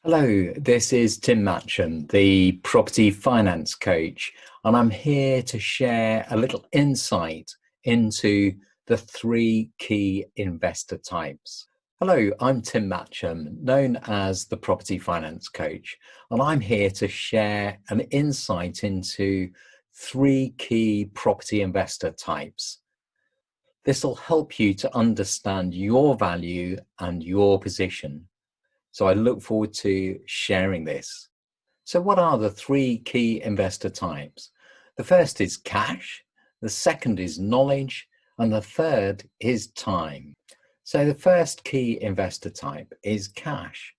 Hello, this is Tim Matcham, the property finance coach, and I'm here to share a little insight into the three key investor types. Hello, I'm Tim Matcham, known as the property finance coach, and I'm here to share an insight into three key property investor types. This will help you to understand your value and your position. So I look forward to sharing this. So what are the three key investor types? The first is cash, the second is knowledge, and the third is time. So the first key investor type is cash.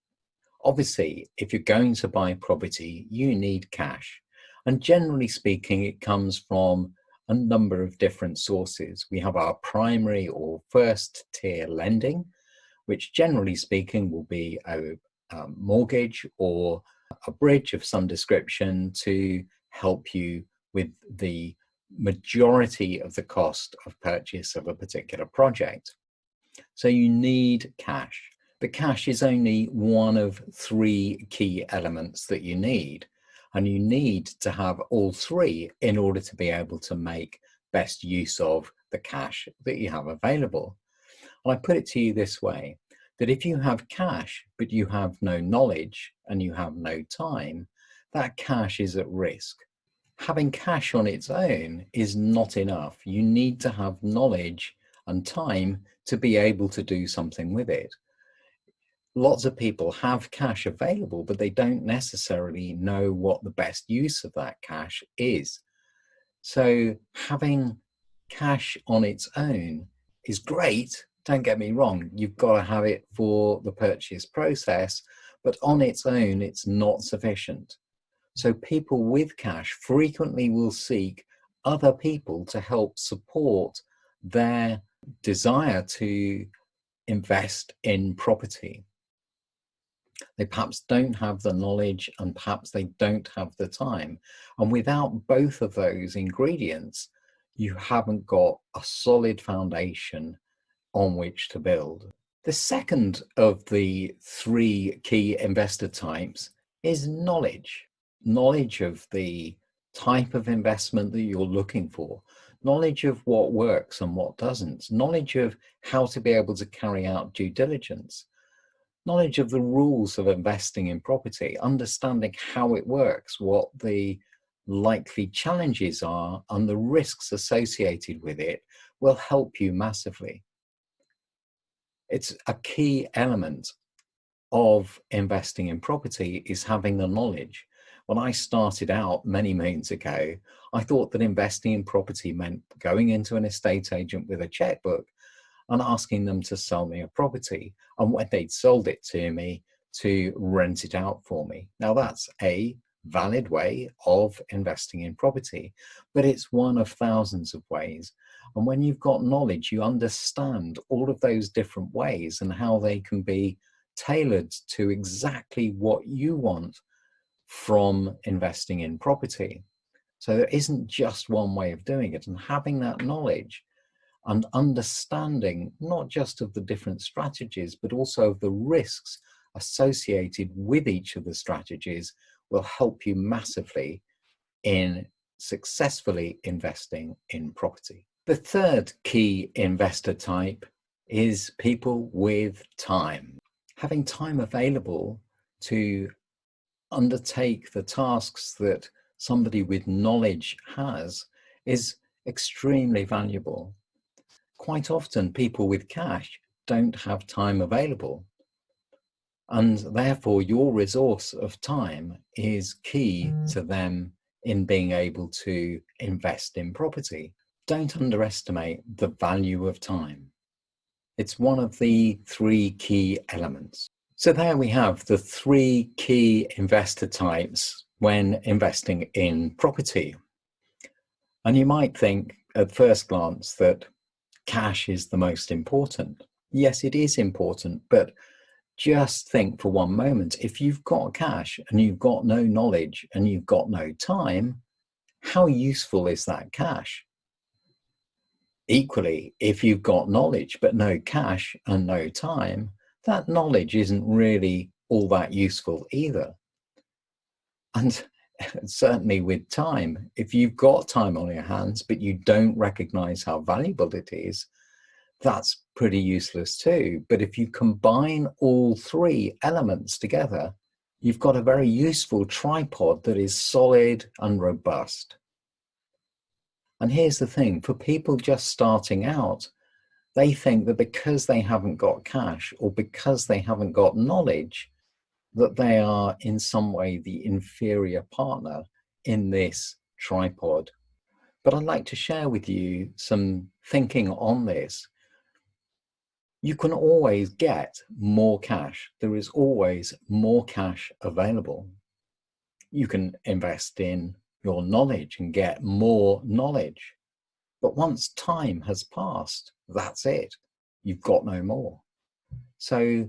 Obviously, if you're going to buy property, you need cash. And generally speaking, it comes from a number of different sources. We have our primary or first tier lending, which generally speaking will be a mortgage or a bridge of some description to help you with the majority of the cost of purchase of a particular project. So you need cash. The cash is only one of three key elements that you need, and you need to have all three in order to be able to make best use of the cash that you have available. And I put it to you this way, that if you have cash, but you have no knowledge and you have no time, that cash is at risk. Having cash on its own is not enough. You need to have knowledge and time to be able to do something with it. Lots of people have cash available, but they don't necessarily know what the best use of that cash is. So having cash on its own is great. Don't get me wrong, you've got to have it for the purchase process, but on its own, it's not sufficient. So people with cash frequently will seek other people to help support their desire to invest in property. They perhaps don't have the knowledge and perhaps they don't have the time. And without both of those ingredients, you haven't got a solid foundation on which to build. The second of the three key investor types is knowledge. Knowledge of the type of investment that you're looking for, knowledge of what works and what doesn't, knowledge of how to be able to carry out due diligence, knowledge of the rules of investing in property, understanding how it works, what the likely challenges are and the risks associated with it will help you massively. It's a key element of investing in property is having the knowledge. When I started out many moons ago, I thought that investing in property meant going into an estate agent with a checkbook and asking them to sell me a property, and when they'd sold it to me, to rent it out for me. Now that's a valid way of investing in property, but it's one of thousands of ways. And when you've got knowledge, you understand all of those different ways and how they can be tailored to exactly what you want from investing in property. So there isn't just one way of doing it, and having that knowledge and understanding not just of the different strategies, but also of the risks associated with each of the strategies will help you massively in successfully investing in property. The third key investor type is people with time. Having time available to undertake the tasks that somebody with knowledge has is extremely valuable. Quite often people with cash don't have time available, and therefore your resource of time is key to them in being able to invest in property. Don't underestimate the value of time. It's one of the three key elements. So there we have the three key investor types when investing in property. And you might think at first glance that cash is the most important. Yes, it is important, but just think for one moment, if you've got cash and you've got no knowledge and you've got no time, how useful is that cash? Equally, if you've got knowledge but no cash and no time, that knowledge isn't really all that useful either. And certainly with time, if you've got time on your hands, but you don't recognize how valuable it is, that's pretty useless too. But if you combine all three elements together, you've got a very useful tripod that is solid and robust. And here's the thing, for people just starting out, they think that because they haven't got cash or because they haven't got knowledge, that they are in some way the inferior partner in this tripod. But I'd like to share with you some thinking on this. You can always get more cash. There is always more cash available. You can invest in your knowledge and get more knowledge. But once time has passed, that's it. You've got no more. So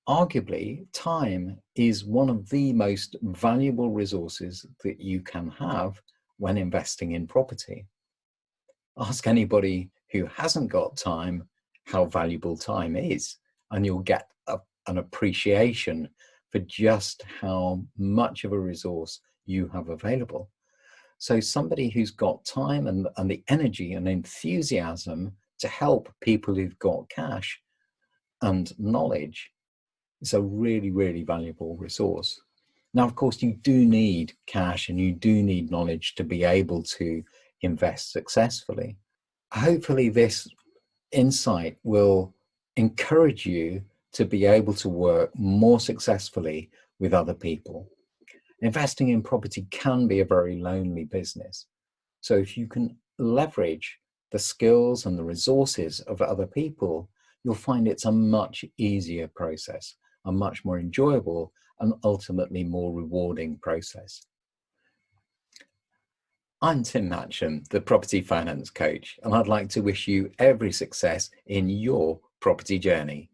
arguably, time is one of the most valuable resources that you can have when investing in property. Ask anybody who hasn't got time how valuable time is, and you'll get an appreciation for just how much of a resource you have available. So somebody who's got time and the energy and enthusiasm to help people who've got cash and knowledge is a really, really valuable resource. Now, of course, you do need cash and you do need knowledge to be able to invest successfully. Hopefully this insight will encourage you to be able to work more successfully with other people. Investing in property can be a very lonely business. So if you can leverage the skills and the resources of other people, you'll find it's a much easier process, a much more enjoyable and ultimately more rewarding process. I'm Tim Matcham, the Property Finance Coach, and I'd like to wish you every success in your property journey.